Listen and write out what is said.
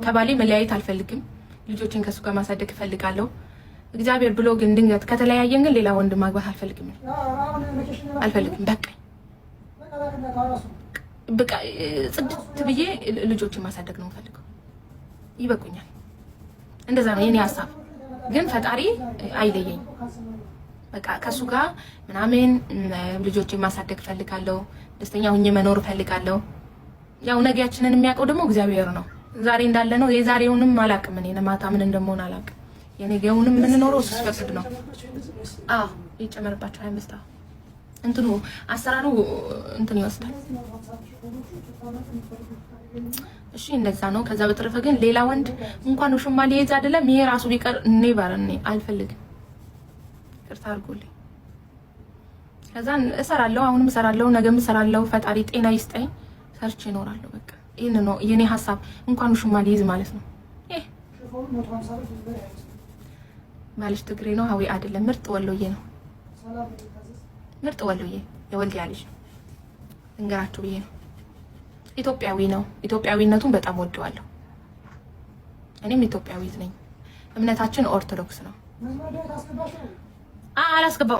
ከባሌ መለያየት አልፈልግም። ልጆችን ከሱ ጋር ማሳደግ እፈልጋለሁ። እግዚአብሔር ብሎ ግን ድንገት ከተለያየን ግን ሌላ ወንድ ማግባት አልፈልግም። በቃ ጽድት ብዬ ልጆችን ማሳደግ ነው ፈልገው። ይበቁኛል። እንደዛ ነው የኔ ሐሳብ። ግን ፈጣሪ አይለየኝ። በቃ ከሱ ጋር ምናምን ልጆችን ማሳደግ ፈልጋለሁ። ደስተኛ ሆኜ መኖር ፈልጋለሁ። ያው ነገያችንን የሚያውቀው ደግሞ እግዚአብሔር ነው። ዛሬ እንዳለ ነው። የዛሬውንም አላውቅም። እኔ ማታ ምን እንደምሆን አላውቅም። የነገውንም ምን ኖረው እሱ ፈቅድ ነው። ይጨመርባቸው 25 እንትኑ አሰራሩ እንትን ይወስዳል። እሺ እንደዛ ነው። ከዛ በተረፈ ግን ሌላ ወንድ እንኳን ውሽማ ሊይዝ አይደለም ይሄ ራሱ ቢቀር ኔቨር እኔ አልፈልግም። ይቅርታ አድርጉልኝ። ከዛ እሰራለሁ፣ አሁንም እሰራለሁ፣ ነገም እሰራለሁ። ፈጣሪ ጤና ይስጠኝ። ሰርቼ እኖራለሁ። በቃ ይሄን ነው የኔ ሐሳብ። እንኳን ውሽማ ሊይዝ ማለት ነው። ባልሽ ትግሬ ነው አዊ አይደለም? ምርጥ ወሎዬ ነው። ምርጥ ወሎዬ የወልዲያ ልጅ ነው። እንገራችሁ ብዬ ነው። ኢትዮጵያዊ ነው። ኢትዮጵያዊነቱን በጣም ወደዋለሁ። እኔም ኢትዮጵያዊት ነኝ። እምነታችን ኦርቶዶክስ ነው። አላስገባው